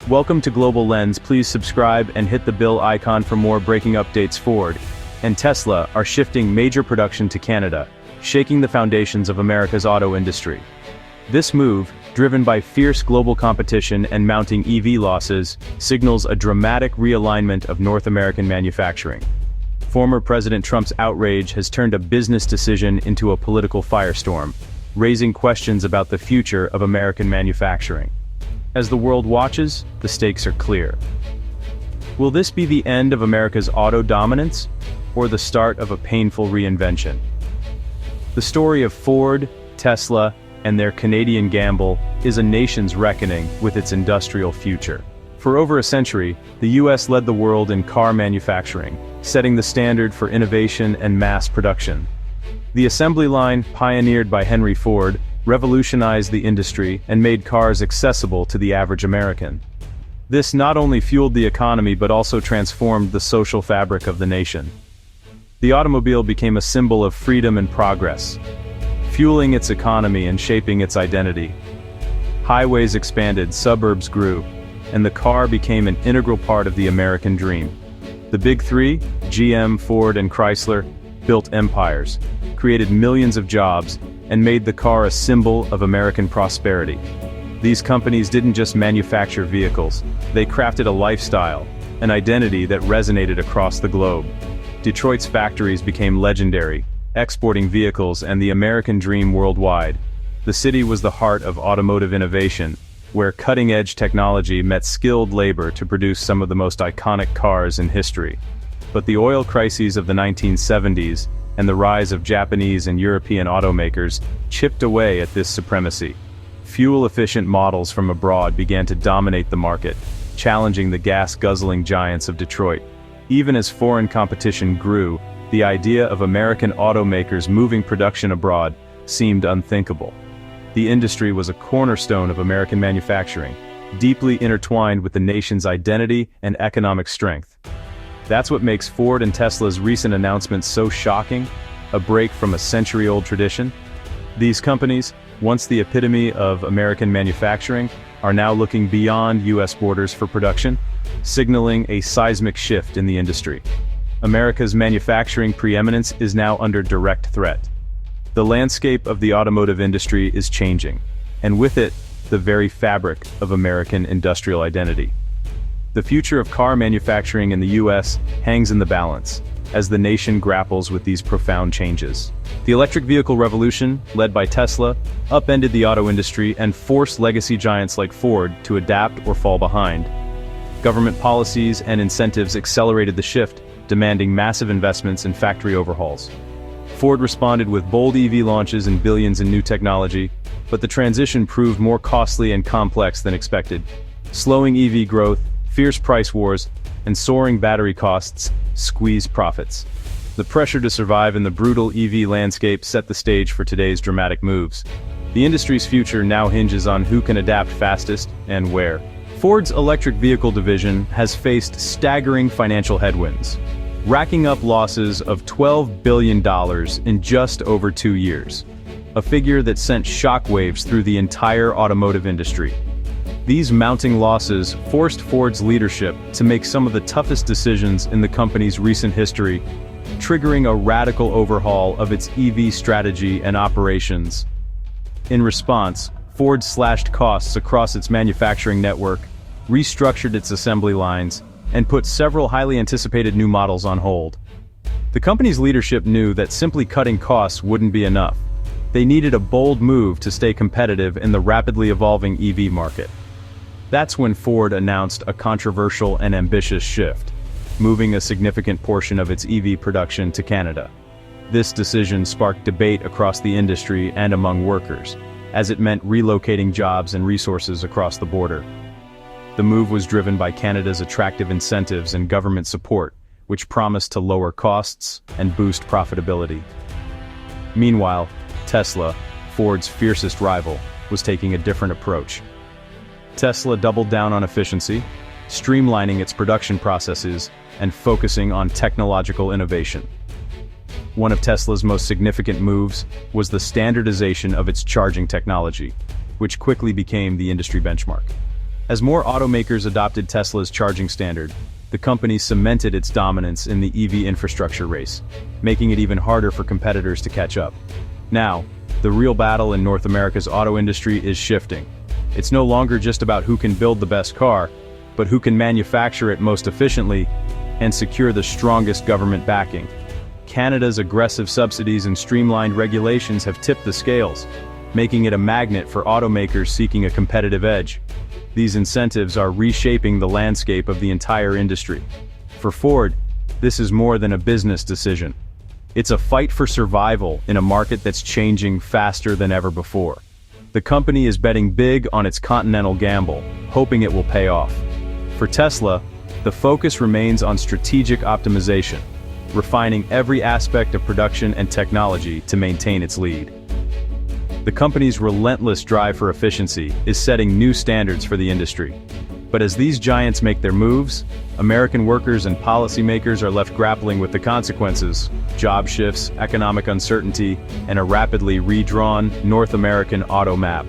Welcome to Global Lens. Please subscribe and hit the bell icon for more breaking updates. Ford and Tesla are shifting major production to Canada, shaking the foundations of America's auto industry. This move, driven by fierce global competition and mounting EV losses, signals a dramatic realignment of North American manufacturing. Former President Trump's outrage has turned a business decision into a political firestorm, raising questions about the future of American manufacturing. As the world watches, the stakes are clear. Will this be the end of America's auto dominance, or the start of a painful reinvention? The story of Ford, Tesla, and their Canadian gamble is a nation's reckoning with its industrial future. For over a century, the US led the world in car manufacturing, setting the standard for innovation and mass production. The assembly line, pioneered by Henry Ford, revolutionized the industry and made cars accessible to the average American. This not only fueled the economy but also transformed the social fabric of the nation. The automobile became a symbol of freedom and progress, fueling its economy and shaping its identity. Highways expanded, suburbs grew, and the car became an integral part of the American dream. The Big Three, GM, Ford, and Chrysler, built empires, created millions of jobs, and made the car a symbol of American prosperity. These companies didn't just manufacture vehicles, they crafted a lifestyle, an identity that resonated across the globe. Detroit's factories became legendary, exporting vehicles and the American dream worldwide. The city was the heart of automotive innovation, where cutting-edge technology met skilled labor to produce some of the most iconic cars in history. But the oil crises of the 1970s and the rise of Japanese and European automakers chipped away at this supremacy. Fuel-efficient models from abroad began to dominate the market, challenging the gas-guzzling giants of Detroit. Even as foreign competition grew, the idea of American automakers moving production abroad seemed unthinkable. The industry was a cornerstone of American manufacturing, deeply intertwined with the nation's identity and economic strength. That's what makes Ford and Tesla's recent announcements so shocking, a break from a century-old tradition. These companies, once the epitome of American manufacturing, are now looking beyond US borders for production, signaling a seismic shift in the industry. America's manufacturing preeminence is now under direct threat. The landscape of the automotive industry is changing, and with it, the very fabric of American industrial identity. The future of car manufacturing in the US hangs in the balance, as the nation grapples with these profound changes. The electric vehicle revolution, led by Tesla, upended the auto industry and forced legacy giants like Ford to adapt or fall behind. Government policies and incentives accelerated the shift, demanding massive investments in factory overhauls. Ford responded with bold EV launches and billions in new technology, but the transition proved more costly and complex than expected. Slowing EV growth, fierce price wars, and soaring battery costs squeezed profits. The pressure to survive in the brutal EV landscape set the stage for today's dramatic moves. The industry's future now hinges on who can adapt fastest and where. Ford's electric vehicle division has faced staggering financial headwinds, racking up losses of $12 billion in just over 2 years, a figure that sent shockwaves through the entire automotive industry. These mounting losses forced Ford's leadership to make some of the toughest decisions in the company's recent history, triggering a radical overhaul of its EV strategy and operations. In response, Ford slashed costs across its manufacturing network, restructured its assembly lines, and put several highly anticipated new models on hold. The company's leadership knew that simply cutting costs wouldn't be enough. They needed a bold move to stay competitive in the rapidly evolving EV market. That's when Ford announced a controversial and ambitious shift, moving a significant portion of its EV production to Canada. This decision sparked debate across the industry and among workers, as it meant relocating jobs and resources across the border. The move was driven by Canada's attractive incentives and government support, which promised to lower costs and boost profitability. Meanwhile, Tesla, Ford's fiercest rival, was taking a different approach. Tesla doubled down on efficiency, streamlining its production processes, and focusing on technological innovation. One of Tesla's most significant moves was the standardization of its charging technology, which quickly became the industry benchmark. As more automakers adopted Tesla's charging standard, the company cemented its dominance in the EV infrastructure race, making it even harder for competitors to catch up. Now, the real battle in North America's auto industry is shifting. It's no longer just about who can build the best car, but who can manufacture it most efficiently and secure the strongest government backing. Canada's aggressive subsidies and streamlined regulations have tipped the scales, making it a magnet for automakers seeking a competitive edge. These incentives are reshaping the landscape of the entire industry. For Ford, this is more than a business decision. It's a fight for survival in a market that's changing faster than ever before. The company is betting big on its continental gamble, hoping it will pay off. For Tesla, the focus remains on strategic optimization, refining every aspect of production and technology to maintain its lead. The company's relentless drive for efficiency is setting new standards for the industry. But as these giants make their moves, American workers and policymakers are left grappling with the consequences: job shifts, economic uncertainty, and a rapidly redrawn North American auto map.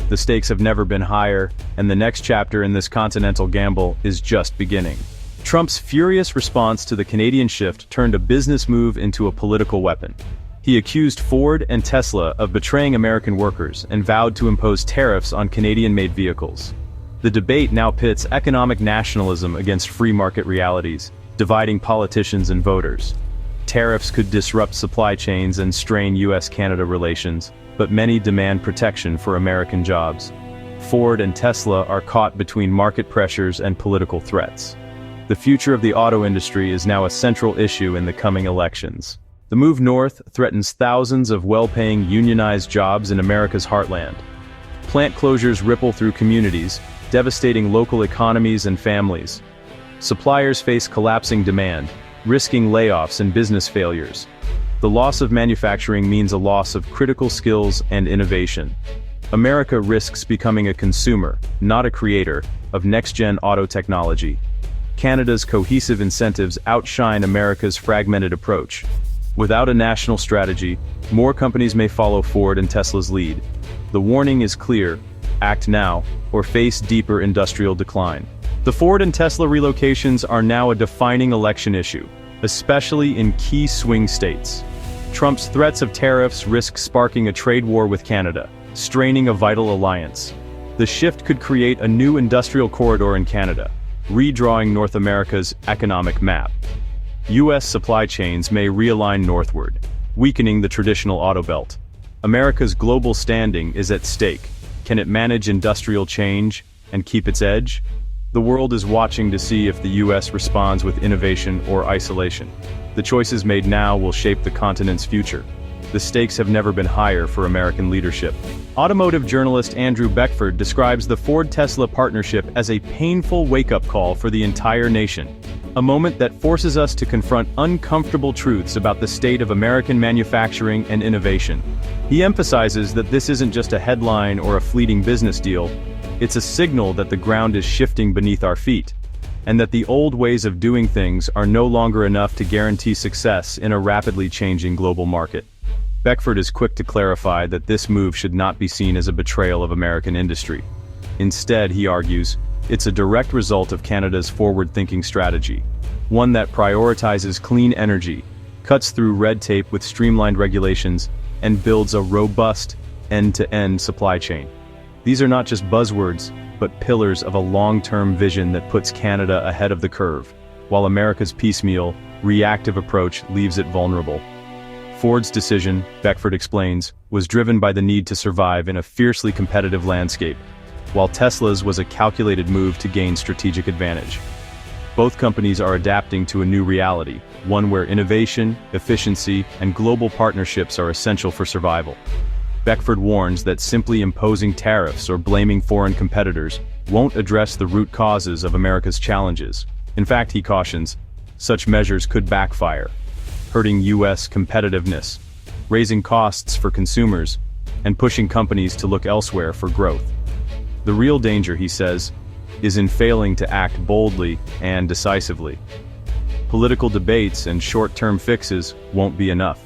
The stakes have never been higher, and the next chapter in this continental gamble is just beginning. Trump's furious response to the Canadian shift turned a business move into a political weapon. He accused Ford and Tesla of betraying American workers and vowed to impose tariffs on Canadian-made vehicles. The debate now pits economic nationalism against free market realities, dividing politicians and voters. Tariffs could disrupt supply chains and strain US-Canada relations, but many demand protection for American jobs. Ford and Tesla are caught between market pressures and political threats. The future of the auto industry is now a central issue in the coming elections. The move north threatens thousands of well-paying unionized jobs in America's heartland. Plant closures ripple through communities, devastating local economies and families. Suppliers face collapsing demand, risking layoffs and business failures. The loss of manufacturing means a loss of critical skills and innovation. America risks becoming a consumer, not a creator, of next-gen auto technology. Canada's cohesive incentives outshine America's fragmented approach. Without a national strategy, more companies may follow Ford and Tesla's lead. The warning is clear: act now, or face deeper industrial decline. The Ford and Tesla relocations are now a defining election issue, especially in key swing states. Trump's threats of tariffs risk sparking a trade war with Canada, straining a vital alliance. The shift could create a new industrial corridor in Canada, redrawing North America's economic map. US supply chains may realign northward, weakening the traditional auto belt. America's global standing is at stake. Can it manage industrial change and keep its edge? The world is watching to see if the US responds with innovation or isolation. The choices made now will shape the continent's future. The stakes have never been higher for American leadership. Automotive journalist Andrew Beckford describes the Ford-Tesla partnership as a painful wake-up call for the entire nation. A moment that forces us to confront uncomfortable truths about the state of American manufacturing and innovation. He emphasizes that this isn't just a headline or a fleeting business deal, it's a signal that the ground is shifting beneath our feet, and that the old ways of doing things are no longer enough to guarantee success in a rapidly changing global market. Beckford is quick to clarify that this move should not be seen as a betrayal of American industry. Instead, he argues, it's a direct result of Canada's forward-thinking strategy, one that prioritizes clean energy, cuts through red tape with streamlined regulations, and builds a robust, end-to-end supply chain. These are not just buzzwords, but pillars of a long-term vision that puts Canada ahead of the curve, while America's piecemeal, reactive approach leaves it vulnerable. Ford's decision, Beckford explains, was driven by the need to survive in a fiercely competitive landscape, while Tesla's was a calculated move to gain strategic advantage. Both companies are adapting to a new reality, one where innovation, efficiency, and global partnerships are essential for survival. Beckford warns that simply imposing tariffs or blaming foreign competitors won't address the root causes of America's challenges. In fact, he cautions, such measures could backfire, hurting US competitiveness, raising costs for consumers, and pushing companies to look elsewhere for growth. The real danger, he says, is in failing to act boldly and decisively. Political debates and short-term fixes won't be enough.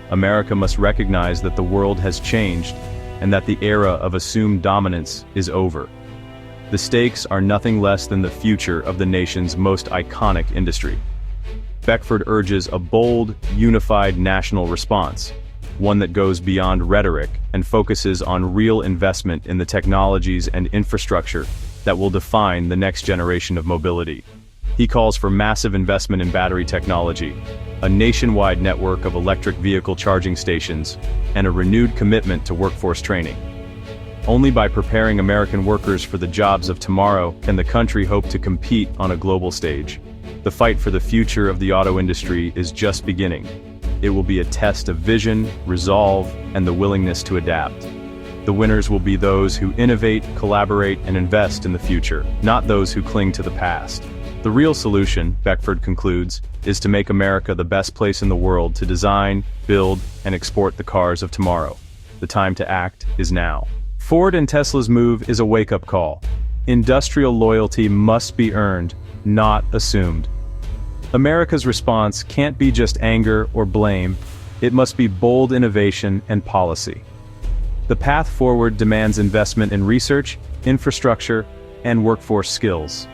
America must recognize that the world has changed and that the era of assumed dominance is over. The stakes are nothing less than the future of the nation's most iconic industry. Beckford urges a bold, unified national response, one that goes beyond rhetoric and focuses on real investment in the technologies and infrastructure that will define the next generation of mobility. He calls for massive investment in battery technology, a nationwide network of electric vehicle charging stations, and a renewed commitment to workforce training. Only by preparing American workers for the jobs of tomorrow can the country hope to compete on a global stage. The fight for the future of the auto industry is just beginning. It will be a test of vision, resolve, and the willingness to adapt. The winners will be those who innovate, collaborate, and invest in the future, not those who cling to the past. The real solution, Beckford concludes, is to make America the best place in the world to design, build, and export the cars of tomorrow. The time to act is now. Ford and Tesla's move is a wake-up call. Industrial loyalty must be earned, not assumed. America's response can't be just anger or blame, it must be bold innovation and policy. The path forward demands investment in research, infrastructure, and workforce skills.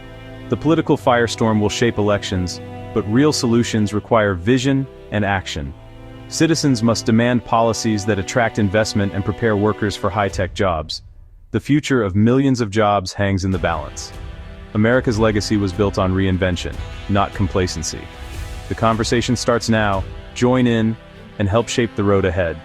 The political firestorm will shape elections, but real solutions require vision and action. Citizens must demand policies that attract investment and prepare workers for high-tech jobs. The future of millions of jobs hangs in the balance. America's legacy was built on reinvention, not complacency. The conversation starts now. Join in and help shape the road ahead.